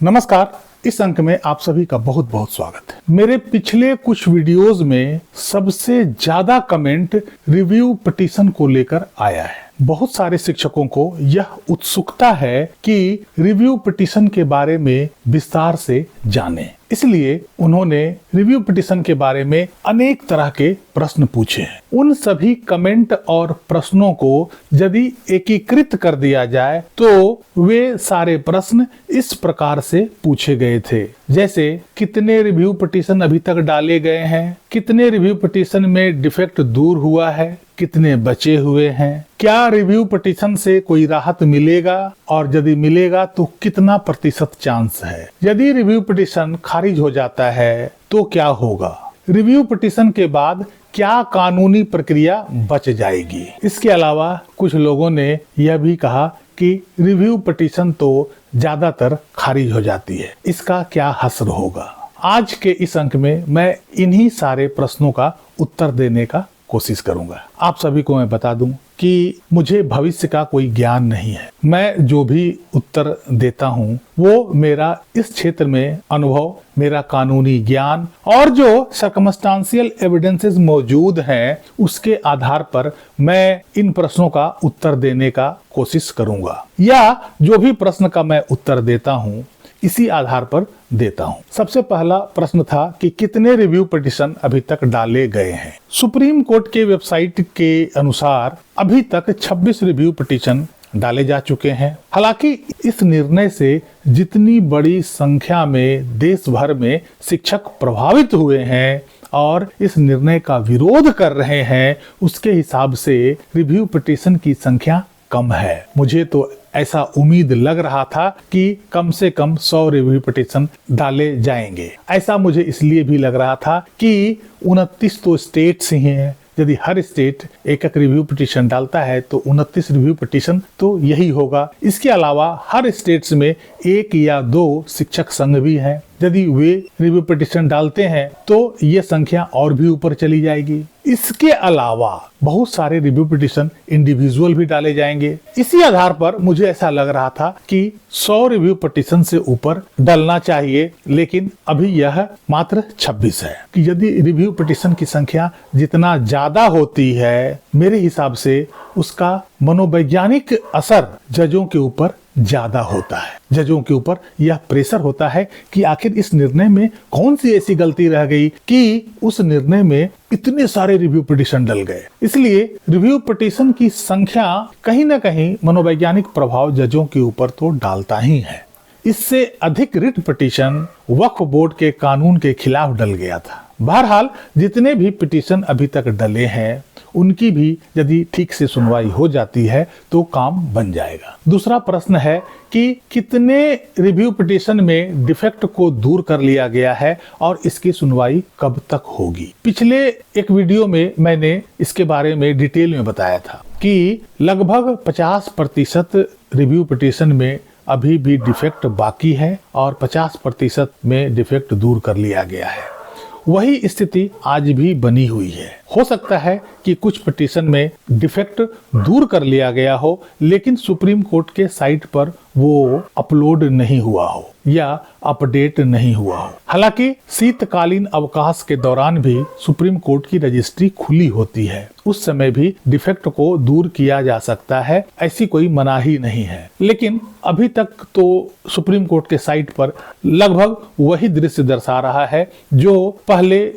नमस्कार। इस अंक में आप सभी का बहुत बहुत स्वागत है। मेरे पिछले कुछ वीडियोस में सबसे ज्यादा कमेंट रिव्यू पिटीशन को लेकर आया है। बहुत सारे शिक्षकों को यह उत्सुकता है कि रिव्यू पिटीशन के बारे में विस्तार से जानें। इसलिए उन्होंने रिव्यू पिटीशन के बारे में अनेक तरह के प्रश्न पूछे हैं। उन सभी कमेंट और प्रश्नों को यदि एकीकृत कर दिया जाए तो वे सारे प्रश्न इस प्रकार से पूछे गए थे, जैसे कितने रिव्यू पिटीशन अभी तक डाले गए हैं, कितने रिव्यू पिटीशन में डिफेक्ट दूर हुआ है, कितने बचे हुए हैं, क्या रिव्यू पिटीशन से कोई राहत मिलेगा और यदि मिलेगा तो कितना प्रतिशत चांस है, यदि रिव्यू पिटीशन खारिज हो जाता है तो क्या होगा, रिव्यू पिटीशन के बाद क्या कानूनी प्रक्रिया बच जाएगी। इसके अलावा कुछ लोगों ने यह भी कहा कि रिव्यू पिटीशन तो ज्यादातर खारिज हो जाती है, इसका क्या हश्र होगा। आज के इस अंक में मैं इन्हीं सारे प्रश्नों का उत्तर देने का कोशिश करूंगा। आप सभी को मैं बता दूं कि मुझे भविष्य का कोई ज्ञान नहीं है। मैं जो भी उत्तर देता हूं वो मेरा इस क्षेत्र में अनुभव, मेरा कानूनी ज्ञान और जो सर्कमस्टांशियल एविडेंसेस मौजूद हैं उसके आधार पर मैं इन प्रश्नों का उत्तर देने का कोशिश करूंगा, या जो भी प्रश्न का मैं उत्तर देता हूं इसी आधार पर देता हूं। सबसे पहला प्रश्न था कि कितने रिव्यू पिटीशन अभी तक डाले गए हैं। सुप्रीम कोर्ट के वेबसाइट के अनुसार अभी तक 26 रिव्यू पिटीशन डाले जा चुके हैं। हालांकि इस निर्णय से जितनी बड़ी संख्या में देश भर में शिक्षक प्रभावित हुए हैं और इस निर्णय का विरोध कर रहे हैं, उसके हिसाब से रिव्यू पिटीशन की संख्या कम है। मुझे तो ऐसा उम्मीद लग रहा था कि कम से कम 100 रिव्यू पिटीशन डाले जाएंगे। ऐसा मुझे इसलिए भी लग रहा था कि 29 तो स्टेट्स ही हैं। यदि हर स्टेट एक एक रिव्यू पिटीशन डालता है तो 29 रिव्यू पिटीशन तो यही होगा। इसके अलावा हर स्टेट्स में 1 या 2 शिक्षक संघ भी हैं। यदि वे रिव्यू पिटीशन डालते हैं तो ये संख्या और भी ऊपर चली जाएगी। इसके अलावा बहुत सारे रिव्यू पिटीशन इंडिविजुअल भी डाले जाएंगे। इसी आधार पर मुझे ऐसा लग रहा था कि 100 रिव्यू पिटीशन से ऊपर डलना चाहिए, लेकिन अभी यह मात्र 26 है। कि यदि रिव्यू पिटीशन की संख्या जितना ज्यादा होती है, मेरे हिसाब से उसका मनोवैज्ञानिक असर जजों के ऊपर ज्यादा होता है। जजों के ऊपर यह प्रेशर होता है कि आखिर इस निर्णय में कौन सी ऐसी गलती रह गई कि उस निर्णय में इतने सारे रिव्यू पिटीशन डल गए। इसलिए रिव्यू पिटीशन की संख्या कहीं ना कहीं मनोवैज्ञानिक प्रभाव जजों के ऊपर तो डालता ही है। इससे अधिक रिट पिटीशन वक्फ बोर्ड के कानून के खिलाफ डल गया था। बहरहाल जितने भी पिटीशन अभी तक डले हैं उनकी भी यदि ठीक से सुनवाई हो जाती है तो काम बन जाएगा। दूसरा प्रश्न है कि कितने रिव्यू पिटीशन में डिफेक्ट को दूर कर लिया गया है और इसकी सुनवाई कब तक होगी। पिछले एक वीडियो में मैंने इसके बारे में डिटेल में बताया था कि लगभग 50% रिव्यू पिटीशन में अभी भी डिफेक्ट बाकी है और 50% में डिफेक्ट दूर कर लिया गया है। वही स्थिति आज भी बनी हुई है। हो सकता है कि कुछ पिटीशन में डिफेक्ट दूर कर लिया गया हो, लेकिन सुप्रीम कोर्ट के साइट पर वो अपलोड नहीं हुआ हो या अपडेट नहीं हुआ हो। हालांकि शीतकालीन अवकाश के दौरान भी सुप्रीम कोर्ट की रजिस्ट्री खुली होती है, उस समय भी डिफेक्ट को दूर किया जा सकता है, ऐसी कोई मनाही नहीं है। लेकिन अभी तक तो सुप्रीम कोर्ट के साइट पर लगभग वही दृश्य दर्शा रहा है जो पहले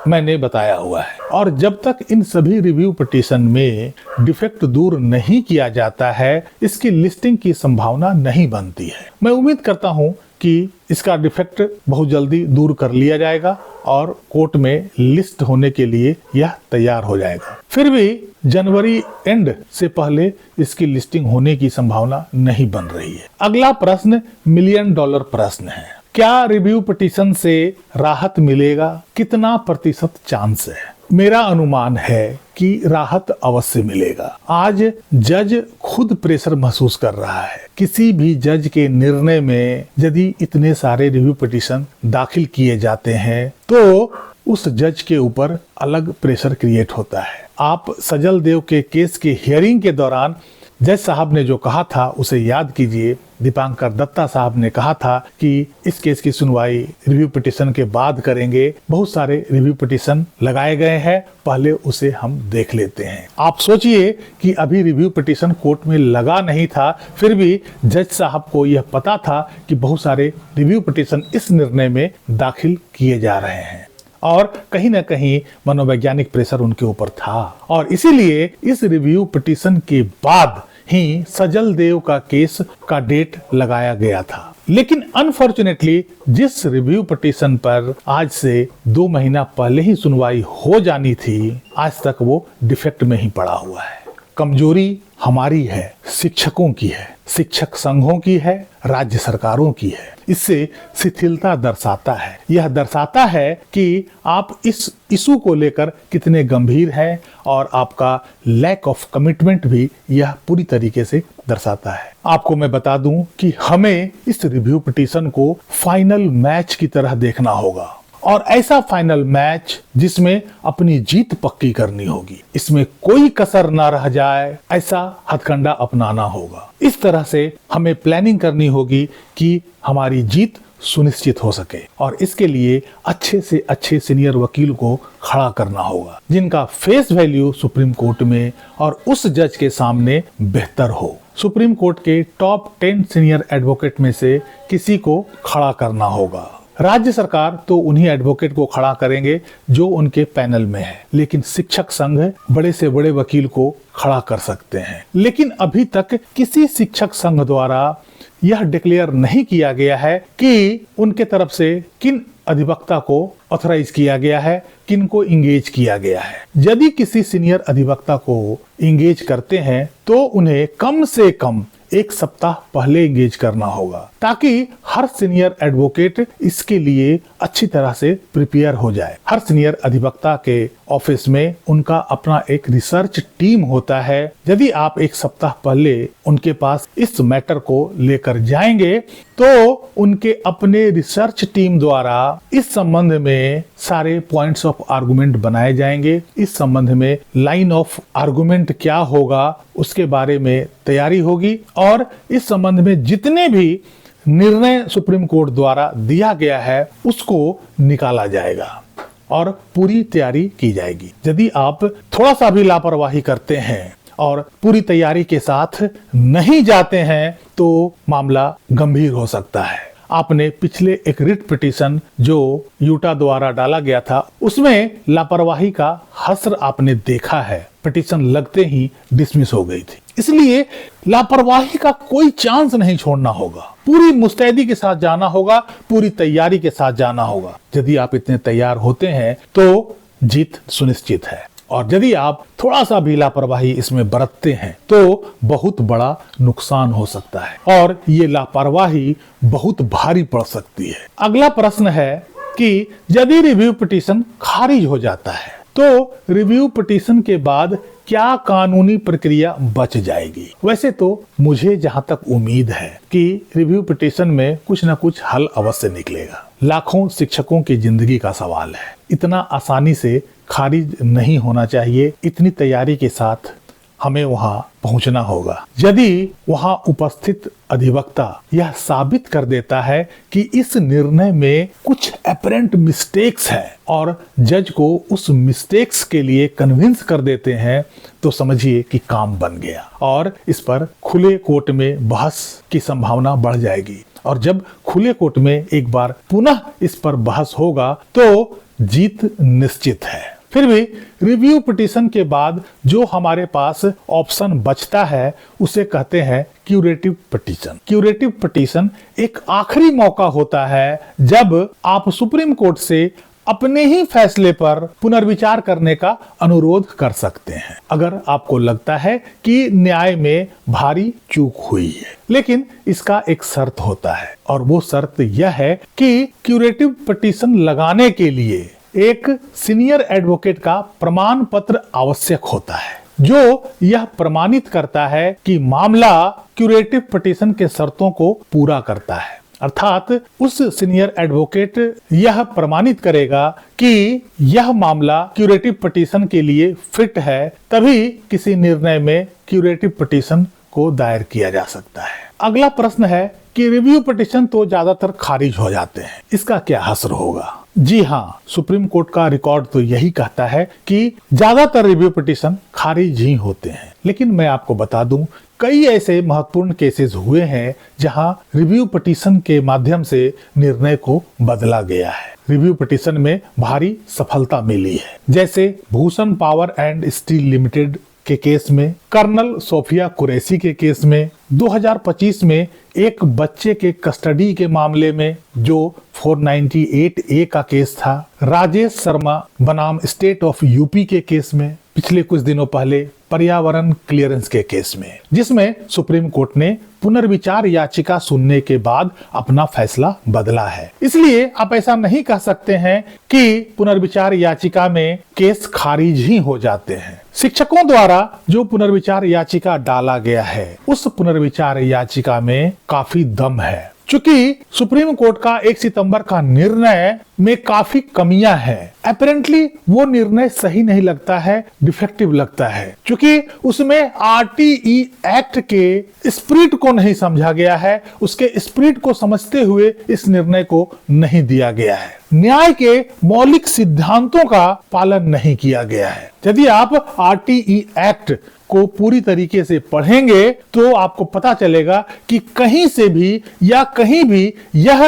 मैंने बताया हुआ है। और जब तक इन सभी रिव्यू पिटीशन में डिफेक्ट दूर नहीं किया जाता है, इसकी लिस्टिंग की संभावना नहीं बनती है। मैं उम्मीद करता हूं कि इसका डिफेक्ट बहुत जल्दी दूर कर लिया जाएगा और कोर्ट में लिस्ट होने के लिए यह तैयार हो जाएगा। फिर भी जनवरी एंड से पहले इसकी लिस्टिंग होने की संभावना नहीं बन रही है। अगला प्रश्न $1 मिलियन प्रश्न है। क्या रिव्यू पिटीशन से राहत मिलेगा? कितना प्रतिशत चांस है? मेरा अनुमान है कि राहत अवश्य मिलेगा। आज जज खुद प्रेशर महसूस कर रहा है। किसी भी जज के निर्णय में यदि इतने सारे रिव्यू पिटीशन दाखिल किए जाते हैं तो उस जज के ऊपर अलग प्रेशर क्रिएट होता है। आप सजल देव के केस के हियरिंग के दौरान जज साहब ने जो कहा था उसे याद कीजिए। दीपांकर दत्ता साहब ने कहा था कि इस केस की सुनवाई रिव्यू पिटीशन के बाद करेंगे। बहुत सारे रिव्यू पिटीशन लगाए गए हैं, पहले उसे हम देख लेते हैं। आप सोचिए कि अभी रिव्यू पिटीशन कोर्ट में लगा नहीं था, फिर भी जज साहब को यह पता था कि बहुत सारे रिव्यू पिटीशन इस निर्णय में दाखिल किए जा रहे हैं और कहीं ना कहीं मनोवैज्ञानिक प्रेशर उनके ऊपर था और इसीलिए इस रिव्यू पिटीशन के बाद ही सजल देव का केस का डेट लगाया गया था। लेकिन अनफॉर्चुनेटली जिस रिव्यू पिटीशन पर आज से 2 महीना पहले ही सुनवाई हो जानी थी, आज तक वो डिफेक्ट में ही पड़ा हुआ है। कमजोरी हमारी है, शिक्षकों की है, शिक्षक संघों की है, राज्य सरकारों की है। इससे शिथिलता दर्शाता है। यह दर्शाता है कि आप इस इशू को लेकर कितने गंभीर हैं और आपका लैक ऑफ कमिटमेंट भी यह पूरी तरीके से दर्शाता है। आपको मैं बता दूं कि हमें इस रिव्यू पिटीशन को फाइनल मैच की तरह देखना होगा और ऐसा फाइनल मैच जिसमें अपनी जीत पक्की करनी होगी, इसमें कोई कसर ना रह जाए, ऐसा हथकंडा अपनाना होगा। इस तरह से हमें प्लानिंग करनी होगी कि हमारी जीत सुनिश्चित हो सके और इसके लिए अच्छे से अच्छे सीनियर वकील को खड़ा करना होगा जिनका फेस वैल्यू सुप्रीम कोर्ट में और उस जज के सामने बेहतर हो। सुप्रीम कोर्ट के टॉप 10 सीनियर एडवोकेट में से किसी को खड़ा करना होगा। राज्य सरकार तो उन्हीं एडवोकेट को खड़ा करेंगे जो उनके पैनल में है, लेकिन शिक्षक संघ बड़े से बड़े वकील को खड़ा कर सकते हैं। लेकिन अभी तक किसी शिक्षक संघ द्वारा यह डिक्लेयर नहीं किया गया है कि उनके तरफ से किन अधिवक्ता को ऑथराइज किया गया है, किन को इंगेज किया गया है। यदि किसी सीनियर अधिवक्ता को इंगेज करते हैं तो उन्हें कम से कम 1 सप्ताह पहले इंगेज करना होगा ताकि हर सीनियर एडवोकेट इसके लिए अच्छी तरह से प्रिपेयर हो जाए। हर सीनियर अधिवक्ता के ऑफिस में उनका अपना एक रिसर्च टीम होता है। यदि आप 1 सप्ताह पहले उनके पास इस मैटर को लेकर जाएंगे तो उनके अपने रिसर्च टीम द्वारा इस संबंध में सारे पॉइंट्स ऑफ आर्गुमेंट बनाए जाएंगे। इस संबंध में लाइन ऑफ आर्गुमेंट क्या होगा उसके बारे में तैयारी होगी और इस संबंध में जितने भी निर्णय सुप्रीम कोर्ट द्वारा दिया गया है उसको निकाला जाएगा और पूरी तैयारी की जाएगी। यदि आप थोड़ा सा भी लापरवाही करते हैं और पूरी तैयारी के साथ नहीं जाते हैं तो मामला गंभीर हो सकता है। आपने पिछले एक रिट पिटीशन जो यूटा द्वारा डाला गया था उसमें लापरवाही का हस्र आपने देखा है। पिटीशन लगते ही डिसमिस हो गई थी। इसलिए लापरवाही का कोई चांस नहीं छोड़ना होगा। पूरी मुस्तैदी के साथ जाना होगा, पूरी तैयारी के साथ जाना होगा। यदि आप इतने तैयार होते हैं तो जीत सुनिश्चित है और यदि आप थोड़ा सा भी लापरवाही इसमें बरतते हैं तो बहुत बड़ा नुकसान हो सकता है और ये लापरवाही बहुत भारी पड़ सकती है। अगला प्रश्न है कि यदि रिव्यू पिटीशन खारिज हो जाता है तो रिव्यू पिटीशन के बाद क्या कानूनी प्रक्रिया बच जाएगी। वैसे तो मुझे जहां तक उम्मीद है कि रिव्यू पिटीशन में कुछ न कुछ हल अवश्य निकलेगा। लाखों शिक्षकों की जिंदगी का सवाल है, इतना आसानी से खारिज नहीं होना चाहिए। इतनी तैयारी के साथ हमें वहां पहुंचना होगा। यदि वहां उपस्थित अधिवक्ता यह साबित कर देता है कि इस निर्णय में कुछ अपरेंट मिस्टेक्स है और जज को उस मिस्टेक्स के लिए कन्विंस कर देते हैं तो समझिए कि काम बन गया और इस पर खुले कोर्ट में बहस की संभावना बढ़ जाएगी और जब खुले कोर्ट में एक बार पुनः इस पर बहस होगा तो जीत निश्चित है। फिर भी रिव्यू पिटीशन के बाद जो हमारे पास ऑप्शन बचता है उसे कहते हैं क्यूरेटिव पिटीशन। क्यूरेटिव पिटीशन एक आखिरी मौका होता है जब आप सुप्रीम कोर्ट से अपने ही फैसले पर पुनर्विचार करने का अनुरोध कर सकते हैं अगर आपको लगता है कि न्याय में भारी चूक हुई है। लेकिन इसका एक शर्त होता है और वो शर्त यह है कि क्यूरेटिव पिटीशन लगाने के लिए एक सीनियर एडवोकेट का प्रमाण पत्र आवश्यक होता है जो यह प्रमाणित करता है कि मामला क्यूरेटिव पिटीशन के शर्तों को पूरा करता है। अर्थात उस सीनियर एडवोकेट यह प्रमाणित करेगा कि यह मामला क्यूरेटिव पिटीशन के लिए फिट है, तभी किसी निर्णय में क्यूरेटिव पिटीशन को दायर किया जा सकता है। अगला प्रश्न है कि रिव्यू पिटीशन तो ज्यादातर खारिज हो जाते हैं, इसका क्या असर होगा? जी हाँ, सुप्रीम कोर्ट का रिकॉर्ड तो यही कहता है कि ज्यादातर रिव्यू पिटीशन खारिज ही होते हैं। लेकिन मैं आपको बता दूं, कई ऐसे महत्वपूर्ण केसेस हुए हैं जहां रिव्यू पिटीशन के माध्यम से निर्णय को बदला गया है। रिव्यू पिटीशन में भारी सफलता मिली है, जैसे Bhushan power and steel limited के केस में, कर्नल सोफिया कुरैशी के केस में, 2025 में एक बच्चे के कस्टडी के मामले में जो 498A का केस था, राजेश शर्मा बनाम स्टेट ऑफ यूपी के केस में, पिछले कुछ दिनों पहले पर्यावरण क्लियरेंस के केस में, जिसमें सुप्रीम कोर्ट ने पुनर्विचार याचिका सुनने के बाद अपना फैसला बदला है। इसलिए आप ऐसा नहीं कह सकते हैं कि पुनर्विचार याचिका में केस खारिज ही हो जाते हैं। शिक्षकों द्वारा जो पुनर्विचार याचिका डाला गया है, उस पुनर्विचार याचिका में काफी दम है। चूंकि सुप्रीम कोर्ट का 1 सितंबर का निर्णय में काफी कमियां हैं, अपेरेंटली वो निर्णय सही नहीं लगता है, डिफेक्टिव लगता है, क्योंकि उसमें RTE एक्ट के स्पिरिट को नहीं समझा गया है, उसके स्पिरिट को समझते हुए इस निर्णय को नहीं दिया गया है, न्याय के मौलिक सिद्धांतों का पालन नहीं किया गया है। यदि आप RTE एक्ट को पूरी तरीके से पढ़ेंगे तो आपको पता चलेगा कि कहीं से भी या कहीं भी यह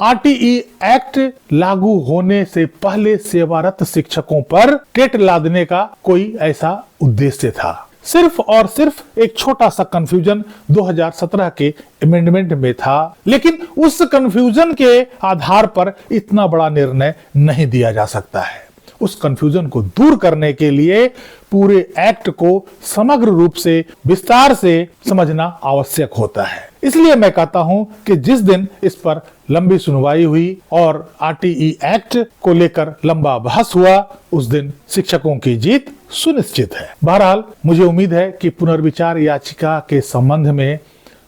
RTE एक्ट लागू होने से पहले सेवारत शिक्षकों पर टेट लादने का कोई ऐसा उद्देश्य था। सिर्फ और सिर्फ एक छोटा सा कंफ्यूजन 2017 के अमेंडमेंट में था, लेकिन उस कंफ्यूजन के आधार पर इतना बड़ा निर्णय नहीं दिया जा सकता है। उस कंफ्यूजन को दूर करने के लिए पूरे एक्ट को समग्र रूप से विस्तार से समझना आवश्यक होता है। इसलिए मैं कहता हूं कि जिस दिन इस पर लंबी सुनवाई हुई और RTE एक्ट को लेकर लंबा बहस हुआ, उस दिन शिक्षकों की जीत सुनिश्चित है। बहरहाल मुझे उम्मीद है कि पुनर्विचार याचिका के संबंध में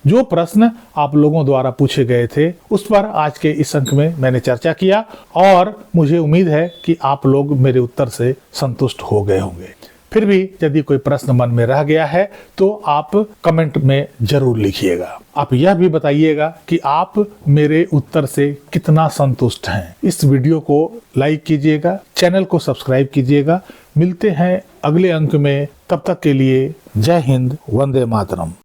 जो प्रश्न आप लोगों द्वारा पूछे गए थे, उस पर आज के इस अंक में मैंने चर्चा किया और मुझे उम्मीद है कि आप लोग मेरे उत्तर से संतुष्ट हो गए होंगे। फिर भी यदि कोई प्रश्न मन में रह गया है तो आप कमेंट में जरूर लिखिएगा। आप यह भी बताइएगा कि आप मेरे उत्तर से कितना संतुष्ट हैं। इस वीडियो को लाइक कीजिएगा, चैनल को सब्सक्राइब कीजिएगा। मिलते हैं अगले अंक में, तब तक के लिए जय हिंद, वंदे मातरम।